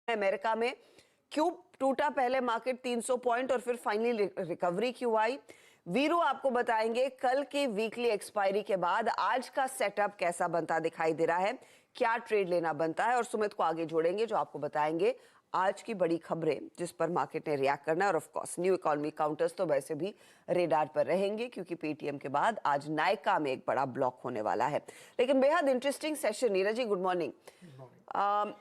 America में क्यों टूटा पहले मार्केट 300 पॉइंट और फिर फाइनली रिकवरी क्यों आई। वीरू आपको बताएंगे कल की वीकली एक्सपायरी के बाद आज का सेटअप कैसा बनता दिखाई दे रहा है, क्या ट्रेड लेना बनता है, और सुमित को आगे जोड़ेंगे जो आपको बताएंगे आज की बड़ी खबरें जिस पर मार्केट ने रिएक्ट करना है। और of course new economy counters तो वैसे भी रेडार पर रहेंगे क्योंकि पेटीएम के बाद आज नायका में एक बड़ा ब्लॉक होने वाला है। लेकिन बेहद interesting session. Neeraj ji good morning.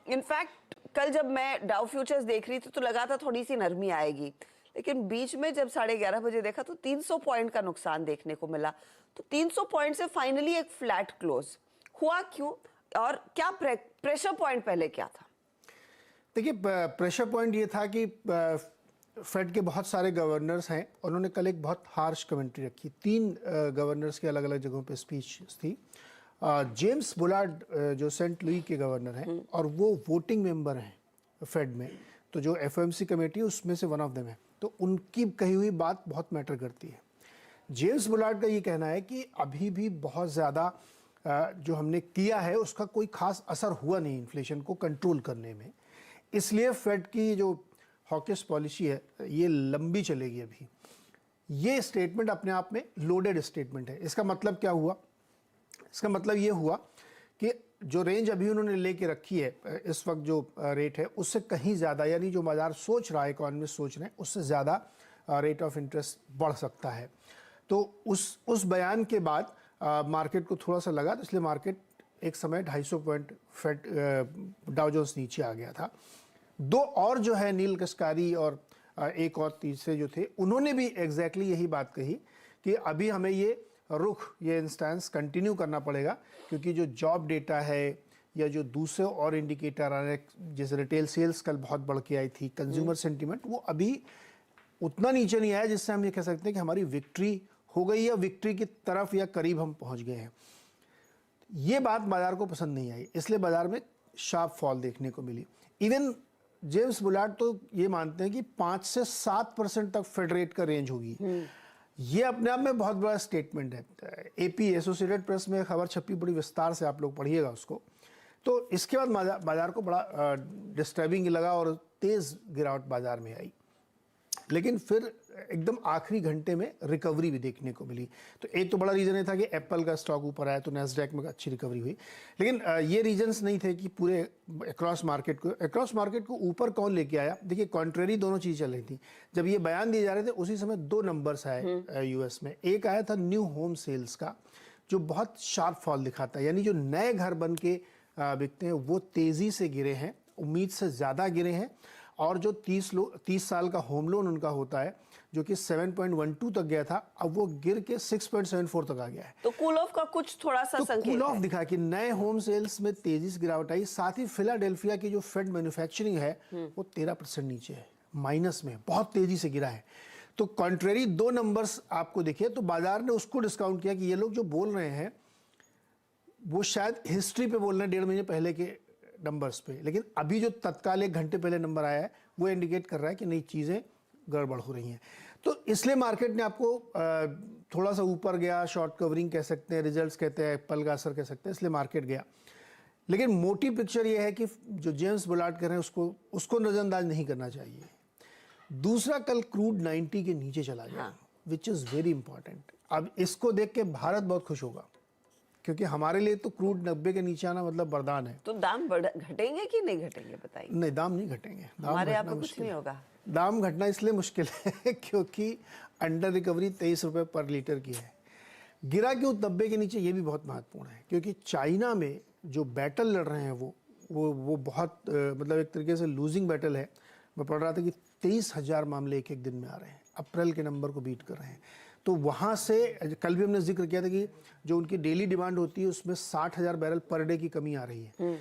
In fact कल जब मैं डाउ फ्यूचर्स देख रही थी तो लगा था थोड़ी सी नरमी आएगी, लेकिन बीच में जब 11:30 बजे देखा तो 300 पॉइंट का नुकसान देखने को मिला। तो 300 पॉइंट से फाइनली एक फ्लैट क्लोज हुआ क्यों, और क्या प्रेशर पॉइंट पहले क्या था? देखिए, प्रेशर पॉइंट ये था कि फेड के बहुत सारे गवर्नर्स हैं, उन्होंने कल एक बहुत हार्श कमेंट्री रखी। 3 गवर्नर्स की अलग अलग जगहों पे स्पीच थी। जेम्स बुलार्ड जो सेंट लुई के गवर्नर हैं और वो वोटिंग मेंबर हैं फेड में, तो जो एफओएमसी कमेटी उसमें से वन ऑफ देम है, तो उनकी कही हुई बात बहुत मैटर करती है। जेम्स बुलार्ड का ये कहना है कि अभी भी बहुत ज़्यादा जो हमने किया है उसका कोई खास असर हुआ नहीं इन्फ्लेशन को कंट्रोल करने में, इसलिए फेड की जो हॉकिश पॉलिसी है ये लंबी चलेगी। अभी ये स्टेटमेंट अपने आप में लोडेड स्टेटमेंट है। इसका मतलब क्या हुआ? इसका मतलब ये हुआ कि जो रेंज अभी उन्होंने लेके रखी है इस वक्त जो रेट है उससे कहीं ज़्यादा, यानी जो बाजार सोच रहा है, इकोनॉमिस्ट सोच रहे हैं, उससे ज़्यादा रेट ऑफ इंटरेस्ट बढ़ सकता है। तो उस बयान के बाद मार्केट को थोड़ा सा लगा, तो इसलिए मार्केट एक समय 250 पॉइंट फेड डाउ जोन्स नीचे आ गया था। 2 और जो है नील कश्कारी और एक और तीसरे जो थे उन्होंने भी एग्जैक्टली यही बात कही कि अभी हमें ये रुख, ये इंस्टेंस कंटिन्यू करना पड़ेगा, क्योंकि जो जॉब डेटा है या जो दूसरे और इंडिकेटर आ रहे हैं, जैसे रिटेल सेल्स कल बहुत बढ़ के आई थी, कंज्यूमर सेंटीमेंट वो अभी उतना नीचे नहीं आया जिससे हम ये कह सकते हैं कि हमारी विक्ट्री हो गई या विक्ट्री की तरफ या करीब हम पहुंच गए हैं। ये बात बाजार को पसंद नहीं आई, इसलिए बाजार में शार्प फॉल देखने को मिली। इवन जेम्स बुलार्ड तो ये मानते हैं कि 5 से 7% तक फेड रेट का रेंज होगी। ये अपने आप में बहुत बड़ा स्टेटमेंट है। एपी एसोसिएटेड प्रेस में खबर छपी, बड़ी विस्तार से आप लोग पढ़िएगा उसको। तो इसके बाद बाजार को बड़ा डिस्टर्बिंग लगा और तेज गिरावट बाजार में आई, लेकिन फिर एकदम आखिरी घंटे में रिकवरी भी देखने को मिली। तो एक तो बड़ा रीज़न ये था कि एप्पल का स्टॉक ऊपर आया तो नैस्डैक में अच्छी रिकवरी हुई, लेकिन ये रीजंस नहीं थे कि पूरे अक्रॉस मार्केट को ऊपर कौन लेके आया। देखिए, कॉन्ट्रेरी दोनों चीज़ चल रही थी। जब ये बयान दिए जा रहे थे उसी समय 2 नंबर्स आए यूएस में। एक आया था न्यू होम सेल्स का, जो बहुत शार्प फॉल दिखाता है, यानी जो नए घर बन के बिकते हैं वो तेज़ी से गिरे हैं, उम्मीद से ज़्यादा गिरे हैं। और जो 30 साल का होम लोन उनका होता है जो कि 7.12 तक गया था, अब वो गिर के 6.74 तक आ गया है। तो कूल ऑफ का कुछ थोड़ा सा संकेत कूल ऑफ दिखा कि नए होम सेल्स में तेजी से गिरावट आई। साथ ही फिलाडेल्फिया की जो फेड मैन्युफैक्चरिंग है वो 13% नीचे है, माइनस में, बहुत तेजी से गिरा है। तो कॉन्ट्रेरी 2 नंबर्स आपको दिखे तो बाजार ने उसको डिस्काउंट किया कि ये लोग जो बोल रहे हैं वो शायद हिस्ट्री पे बोल रहे हैं 1.5 महीने पहले के नंबर्स पे, लेकिन अभी जो तत्काल 1 घंटे पहले नंबर आया है वो इंडिकेट कर रहा है कि नई चीज़ें गड़बड़ हो रही हैं। तो इसलिए मार्केट ने आपको थोड़ा सा ऊपर गया, शॉर्ट कवरिंग कह सकते हैं, रिजल्ट्स कहते हैं, एप्पल का असर कह सकते हैं, इसलिए मार्केट गया। लेकिन मोटी पिक्चर ये है कि जो जेम्स बुलार्ड कर रहे हैं उसको नज़रअंदाज नहीं करना चाहिए। दूसरा, कल क्रूड 90 के नीचे चला गया, विच इज़ वेरी इंपॉर्टेंट। अब इसको देख के भारत बहुत खुश होगा, क्योंकि हमारे लिए तो क्रूड 90 के नीचे आना मतलब वरदान है। तो दाम घटेंगे कि नहीं घटेंगे बताइए? नहीं, दाम नहीं घटेंगे। हमारे यहाँ पे कुछ नहीं होगा। दाम घटना इसलिए मुश्किल है क्योंकि अंडर रिकवरी 23 रुपये पर लीटर की है। गिरा क्यों 90 के नीचे, ये भी बहुत महत्वपूर्ण है, क्योंकि चाइना में जो बैटल लड़ रहे हैं वो बहुत मतलब एक तरीके से लूजिंग बैटल है। मैं पढ़ रहा था कि 23,000 मामले एक दिन में आ रहे हैं, अप्रैल के नंबर को बीट कर रहे हैं। तो वहाँ से कल भी हमने जिक्र किया था कि जो उनकी डेली डिमांड होती है उसमें 60,000 बैरल पर डे की कमी आ रही है।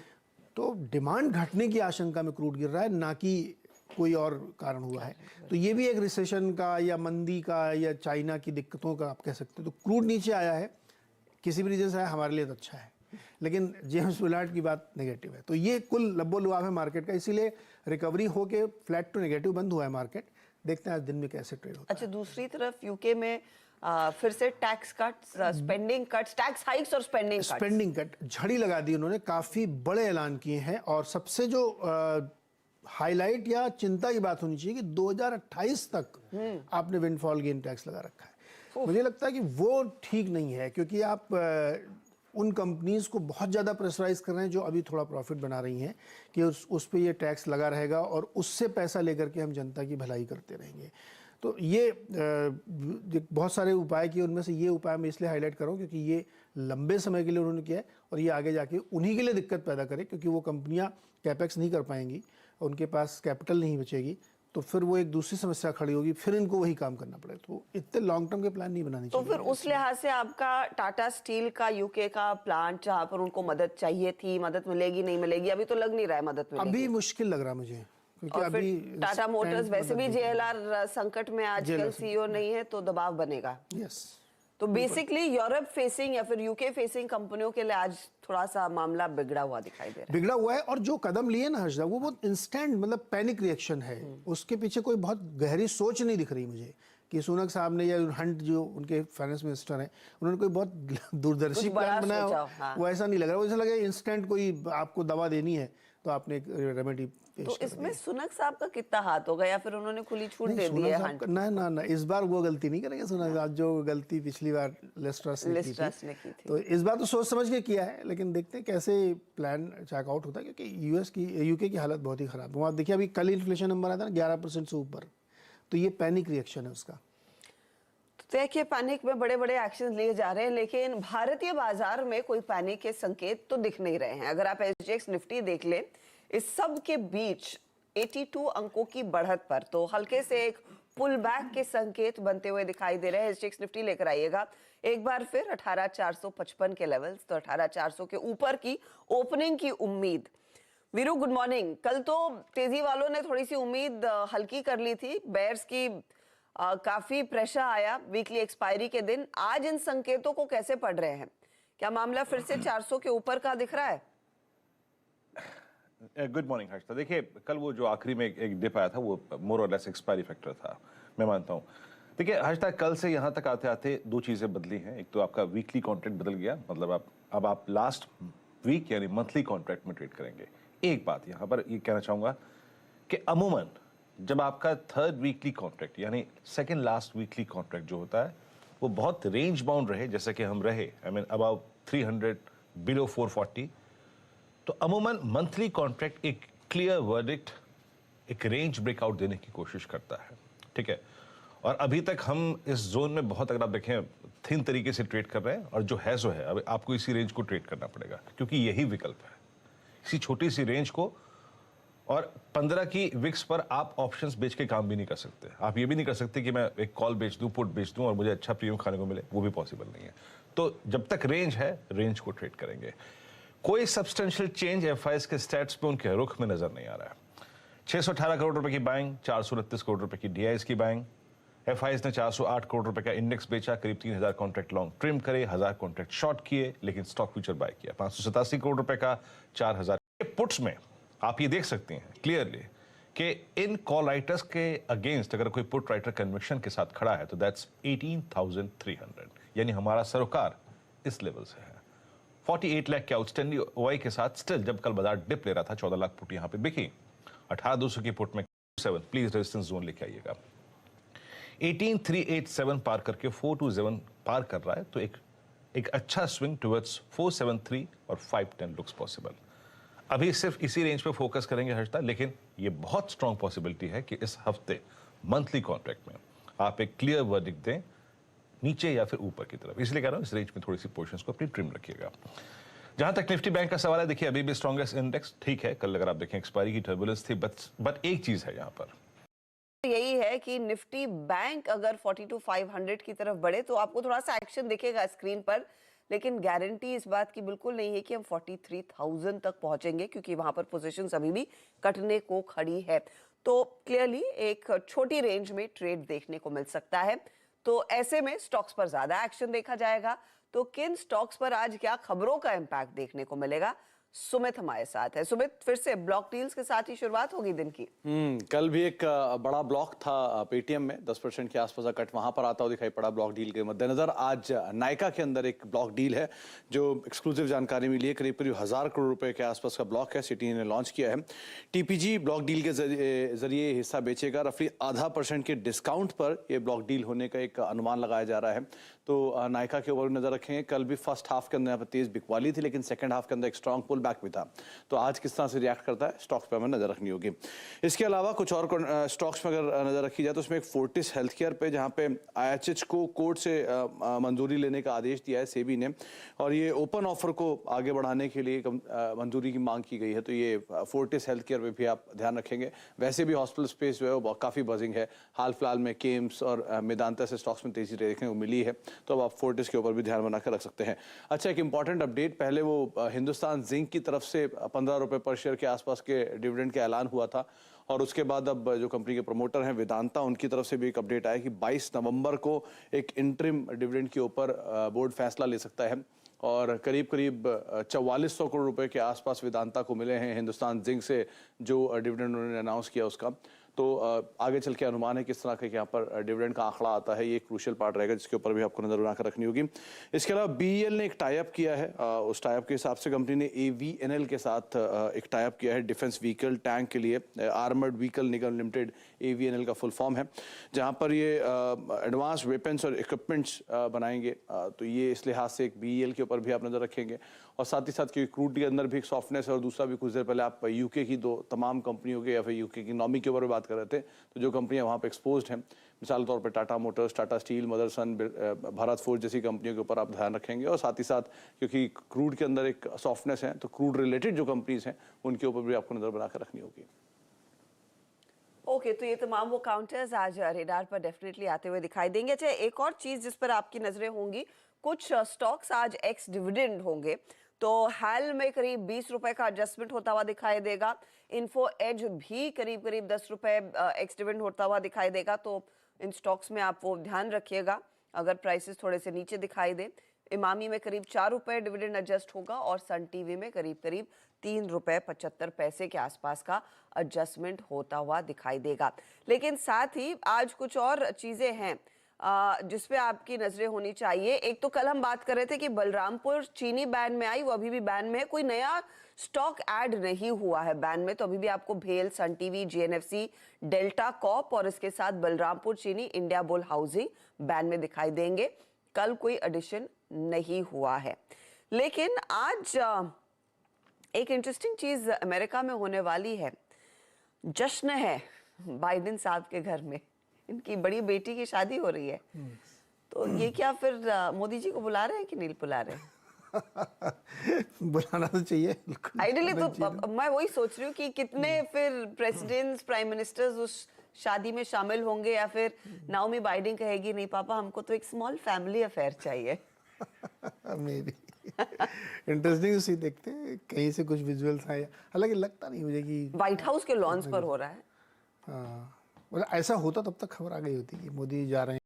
तो डिमांड घटने की आशंका में क्रूड गिर रहा है, ना कि कोई और कारण हुआ है। तो ये भी एक रिसेशन का या मंदी का या चाइना की दिक्कतों का आप कह सकते हो। तो क्रूड नीचे आया है, किसी भी रीजन से आया, हमारे लिए तो अच्छा है, लेकिन जेम्स बुलार्ड की बात नेगेटिव है। तो ये कुल लब्बो लुआब है मार्केट का, इसीलिए रिकवरी होके फ्लैट टू नेगेटिव बंद हुआ है मार्केट। देखते हैं आज दिन में कैसे ट्रेड होता है। अच्छा, दूसरी तरफ यूके में फिर से tax cuts, spending cuts, tax hikes और स्पेंडिंग कट झड़ी लगा दी उन्होंने, काफी बड़े ऐलान किए हैं। और सबसे जो हाईलाइट या चिंता की बात होनी चाहिए कि 2028 तक आपने विंडफॉल गेन टैक्स लगा रखा है। मुझे लगता है कि वो ठीक नहीं है, क्योंकि आप उन कंपनीज को बहुत ज़्यादा प्रेशराइज कर रहे हैं जो अभी थोड़ा प्रॉफिट बना रही हैं कि उस पे ये टैक्स लगा रहेगा और उससे पैसा लेकर के हम जनता की भलाई करते रहेंगे। तो ये बहुत सारे उपाय किए, उनमें से ये उपाय मैं इसलिए हाईलाइट कर रहा हूँ क्योंकि ये लंबे समय के लिए उन्होंने किया है और ये आगे जाके उन्हीं के लिए दिक्कत पैदा करे, क्योंकि वो कंपनियां कैपेक्स नहीं कर पाएंगी, उनके पास कैपिटल नहीं बचेगी, तो फिर वो एक दूसरी समस्या खड़ी होगी, फिर इनको वही काम करना पड़ेगा। तो इतने लॉन्ग टर्म के प्लान नहीं बनाने तो चाहिए। फिर उस लिहाज से आपका टाटा स्टील का यूके का प्लांट, जहां पर उनको मदद चाहिए थी, मदद मिलेगी नहीं मिलेगी? अभी तो लग नहीं रहा है मदद मिलेगी। अभी मुश्किल लग रहा है मुझे, क्योंकि और अभी फिर टाटा मोटर्स वैसे भी जेएलआर संकट में आजकल सीईओ नहीं है, तो दबाव बनेगा। यस। तो बेसिकली यूरोप फेसिंग या फिर यूके फेसिंग कंपनियों के लिए आज थोड़ा सा मामला बिगड़ा हुआ दिखाई दे रहा है। बिगड़ा हुआ है, और जो कदम लिए ना हर्षदा, वो बहुत इंस्टेंट, मतलब पैनिक रिएक्शन है। उसके पीछे कोई बहुत गहरी सोच नहीं दिख रही मुझे कि सुनक साहब ने या हंट जो उनके फाइनेंस मिनिस्टर हैं, उन्होंने कोई बहुत दूरदर्शी प्लान बनाया हो। हाँ। वो ऐसा नहीं लग रहा, वो ऐसा लगा इंस्टेंट कोई आपको दवा देनी है तो आपने एक रेमेडी पेश तो कर इसमें सुनक साहब का कितना हाथ होगा, या फिर उन्होंने खुली छूट दे दी है? हंट ना, इस बार वो गलती नहीं करेंगे सुनक साहब, जो गलती पिछली बार लिस्ट्रस ने की थी। तो इस बार तो सोच समझ के किया है, लेकिन देखते हैं कैसे प्लान चेकआउट होता है, क्योंकि यूके की हालत बहुत ही खराब है। आप देखिए अभी कल इन्फ्लेशन नंबर आया था ना 11% से ऊपर, तो ये पैनिक रिएक्शन है उसका। देखिए पैनिक में बड़े बड़े एक्शन लिए जा रहे हैं, लेकिन भारतीय बाजार में कोई पैनिक के संकेत तो दिख नहीं रहे हैं। अगर आप एसजीएक्स निफ्टी देख लें, इस सब के बीच 82 अंकों की बढ़त पर तो हल्के से एक पुल बैक के संकेत बनते हुए दिखाई दे रहे हैं। एसजीएक्स निफ्टी लेकर आइएगा एक बार फिर 18,455 के लेवल्स, तो 18,400 के ऊपर की ओपनिंग की उम्मीद। Veeru good morning. कल तो तेजी वालों ने थोड़ी सी उम्मीद हल्की कर ली थी, बेयर्स की काफी प्रेशर आया वीकली एक्सपायरी के दिन। आज इन संकेतों को कैसे पढ़ रहे हैं? क्या मामला फिर से 400 के ऊपर का दिख रहा है? Good morning Harshada. देखिए कल वो जो आखिरी में एक डिप आया था वो मोर और लेस एक्सपायरी फैक्टर था, मैं मानता हूँ। देखिए हर्षदा, कल से यहाँ तक आते आते दो चीज़ें बदली हैं। एक तो आपका वीकली कॉन्ट्रैक्ट बदल गया, मतलब अब आप लास्ट वीक यानी मंथली कॉन्ट्रैक्ट में ट्रेड करेंगे। एक बात यहाँ पर ये कहना चाहूँगा कि अमूमन जब आपका थर्ड वीकली कॉन्ट्रैक्ट यानी सेकेंड लास्ट वीकली कॉन्ट्रैक्ट जो होता है वो बहुत रेंज बाउंड रहे, जैसे कि हम रहे, आई मीन अबाउ 300 बिलो 440, तो अमूमन मंथली कॉन्ट्रैक्ट एक क्लियर वर्डिक्ट, एक रेंज ब्रेकआउट देने की कोशिश करता है, ठीक है। और अभी तक हम इस जोन में बहुत, अगर आप देखें, थिन तरीके से ट्रेड कर रहे हैं, और जो है सो है। अब आपको इसी रेंज को ट्रेड करना पड़ेगा, क्योंकि यही विकल्प है, इसी छोटी सी रेंज को। और 15 की विक्स पर आप ऑप्शंस बेच के काम भी नहीं कर सकते। आप ये भी नहीं कर सकते कि मैं एक कॉल बेच दूं, पुट बेच दूं और मुझे अच्छा प्रीमियम खाने को मिले, वो भी पॉसिबल नहीं है। तो जब तक रेंज है, रेंज को ट्रेड करेंगे। कोई सब्सटेंशियल चेंज एफआईएस के स्टैट्स पे उनके रुख में नजर नहीं आ रहा है। 618 करोड़ रुपए की बाइंग, 429 करोड़ रुपए की डीआईएस की बाइंग। एफआईएस ने 408 करोड़ रुपए का इंडेक्स बेचा, करीब 3000 कॉन्ट्रैक्ट लॉन्ग ट्रिम करे, 1000 कॉन्ट्रैक्ट शॉर्ट किए, लेकिन स्टॉक फ्यूचर बाय किया 587 करोड़ रुपए का, 4000 पुट्स में आप ये देख सकते हैं क्लियरली कि इन कॉल राइटर्स के अगेंस्ट अगर कोई पुट राइटर कन्विक्शन के साथ खड़ा है तो दैट्स 18,300, यानी हमारा सरोकार इस लेवल से है। 48 लाख के आउटस्टैंडिंग ओआई के साथ स्टिल जब कल बाजार डिप ले रहा था, 14 लाख पुट यहां पे बिकी। 18,200 की पुट में 7 प्लीज रेजिस्टेंस जोन लेके आइएगा। 18,387 पार करके 427 पार कर रहा है, तो एक अच्छा स्विंग टुवर्ड्स 473 और 510 लुक्स पॉसिबल। अभी सिर्फ इसी रेंज पे फोकस करेंगे हर्षदा, लेकिन ये बहुत स्ट्रॉन्ग पॉसिबिलिटी है कि इस हफ्ते मंथली कॉन्ट्रैक्ट में आप एक क्लियर वर्डिक्ट दें नीचे या फिर ऊपर की तरफ। इसलिए कह रहा हूं इस रेंज में थोड़ी सी पोजीशंस को अपनी ट्रिम रखिएगा। जहां तक निफ्टी बैंक का सवाल है, देखिए अभी भी स्ट्रॉन्गेस्ट इंडेक्स, ठीक है, कल अगर आप देखें एक्सपायरी की टर्बुलेंस थी, बट एक चीज है यहां पर, यही है कि निफ्टी बैंक अगर 42,500 की तरफ बढ़े तो आपको थोड़ा सा एक्शन दिखेगा स्क्रीन पर, लेकिन गारंटी इस बात की बिल्कुल नहीं है कि हम 43,000 तक पहुंचेंगे, क्योंकि वहां पर पोजीशंस अभी भी कटने को खड़ी है। तो क्लियरली एक छोटी रेंज में ट्रेड देखने को मिल सकता है। तो ऐसे में स्टॉक्स पर ज्यादा एक्शन देखा जाएगा। तो किन स्टॉक्स पर आज क्या खबरों का इंपैक्ट देखने को मिलेगा, सुमित हमारे साथ है। सुमित, फिर से ब्लॉक डील्स के साथ ही शुरुआत होगी दिन की। कल भी एक बड़ा ब्लॉक था पेटीएम में, 10% के आसपास का कट वहां पर आता हुआ दिखाई पड़ा ब्लॉक डील के मद्देनजर। आज नायका के अंदर एक ब्लॉक डील है जो एक्सक्लूसिव जानकारी मिली है, करीब करीब 1000 करोड़ रुपए के आसपास का ब्लॉक है, सिटी ने लॉन्च किया है। टीपीजी ब्लॉक डील के जरिए हिस्सा बेचेगा, रफली 0.5% के डिस्काउंट पर यह ब्लॉक डील होने का एक अनुमान लगाया जा रहा है। तो नायका के ऊपर नजर रखेंगे। कल भी फर्स्ट हाफ के अंदर यहाँ पर तेज बिकवाली थी, लेकिन सेकंड हाफ के अंदर एक स्ट्रॉन्ग पुल बैक भी था। तो आज किस तरह से रिएक्ट करता है स्टॉक्स पे हमें नजर रखनी होगी। इसके अलावा कुछ और स्टॉक्स में अगर नजर रखी जाए तो उसमें एक फोर्टिस हेल्थ केयर पे, जहाँ पे IHH को कोर्ट से मंजूरी लेने का आदेश दिया है सेबी ने, और ये ओपन ऑफर को आगे बढ़ाने के लिए मंजूरी की मांग की गई है। तो ये फोर्टिस हेल्थ केयर पे भी आप ध्यान रखेंगे। वैसे भी हॉस्पिटल स्पेस जो है वो काफी बजिंग है। हाल फिलहाल में केम्स और मेदांता से स्टॉक्स में तेजी देखने को मिली है, तो अब आप फोर्टिस के ऊपर भी ध्यान बनाकर रख सकते हैं। अच्छा, एक इंपॉर्टेंट अपडेट, पहले वो हिंदुस्तान जिंक की तरफ से 15 रुपए पर शेयर के आसपास के डिविडेंड का ऐलान हुआ था, और उसके बाद अब जो कंपनी के प्रमोटर हैं वेदांता, उनकी तरफ से भी एक अपडेट आया कि 22 नवंबर को एक इंटरिम डिविडेंड के ऊपर बोर्ड फैसला ले सकता है, और करीब करीब 4400 करोड़ रुपए के आसपास वेदांता को मिले हैं हिंदुस्तान जिंक से जो डिविडेंड उन्होंने अनाउंस किया उसका। तो आगे चल के अनुमान है किस तरह का यहाँ पर डिविडेंड का आंकड़ा आता है, ये एक क्रूशियल पार्ट रहेगा जिसके ऊपर भी आपको नजर बनाकर रखनी होगी। इसके अलावा BEL ने एक टाइप किया है, उस टाइप के हिसाब से कंपनी ने AVNL के साथ एक टाइप किया है डिफेंस व्हीकल टैंक के लिए। आर्मर्ड व्हीकल निगम लिमिटेड AVNL का फुल फॉर्म है, जहाँ पर ये एडवांस वेपन्स और इक्विपमेंट्स बनाएंगे। तो ये इस लिहाज से एक BEL के ऊपर भी आप नजर रखेंगे। और साथ ही साथ क्योंकि क्रूड के अंदर भी एक सॉफ्टनेस है, और दूसरा भी कुछ देर पहले आप यूके की दो तमाम कंपनियों के या फिर यूके की इकोनॉमी के ऊपर बात कर रहे थे, तो जो कंपनियां वहाँ पे एक्सपोज्ड हैं, मिसाल तौर पे Tata Motors, Tata steel, Motherson, Bharat forge जैसी कंपनियों के ऊपर आप ध्यान रखेंगे। और साथ ही साथ क्योंकि क्रूड के अंदर एक सॉफ्टनेस है, तो क्रूड रिलेटेड जो कंपनीज हैं उनके ऊपर भी आपको नजर बनाकर रखनी होगी। ओके, तो ये तमाम वो काउंटर्स आज रेडार पर डेफिनेटली आते हुए दिखाई देंगे। अच्छा, एक और चीज जिस पर आपकी नजरें होंगी, कुछ स्टॉक्स आज एक्स डिविडेंड होंगे। तो हाल में करीब 20 रुपए का एडजस्टमेंट होता हुआ दिखाई देगा। इन्फो एज भी करीब करीब 10 रुपए एक्स डिविडेंड होता हुआ दिखाई देगा। तो इन स्टॉक्स में आप वो ध्यान रखिएगा अगर प्राइसेस थोड़े से नीचे दिखाई दे। इमामी में करीब 4 रुपए डिविडेंड एडजस्ट होगा, और सन टीवी में करीब करीब 3 रुपए 75 पैसे के आसपास का एडजस्टमेंट होता हुआ दिखाई देगा। लेकिन साथ ही आज कुछ और चीजें हैं जिसपे आपकी नजरें होनी चाहिए। एक तो कल हम बात कर रहे थे कि बलरामपुर चीनी बैन में आई, वो अभी भी बैन में है, कोई नया स्टॉक ऐड नहीं हुआ है बैन में। तो अभी भी आपको भेल, Sun TV, GNFC, delta corp और इसके साथ बलरामपुर चीनी, इंडिया बुल हाउसिंग बैन में दिखाई देंगे। कल कोई एडिशन नहीं हुआ है। लेकिन आज एक इंटरेस्टिंग चीज अमेरिका में होने वाली है। जश्न है बाइडेन साहब के घर में, इनकी बड़ी बेटी की शादी हो रही है। तो ये क्या फिर मोदी जी को बुला रहे हैं कि नहीं बुला रहे हैं? बुलाना तो चाहिए आइडियली। तो मैं वही सोच रही हूँ कि कितने फिर प्रेसिडेंट्स, प्राइम मिनिस्टर्स उस शादी में शामिल होंगे, या फिर नाओमी बाइडेन कहेगी नहीं पापा हमको तो एक स्मॉल फैमिली अफेयर चाहिए। मे बी इंटरेस्टिंग सी देखते हैं, कहीं से कुछ विजुअल्स आए, हालांकि लगता नहीं मुझे कि व्हाइट हाउस के लॉन्च पर हो रहा है। मतलब ऐसा होता तब तक खबर आ गई होती कि मोदी जा रहे हैं।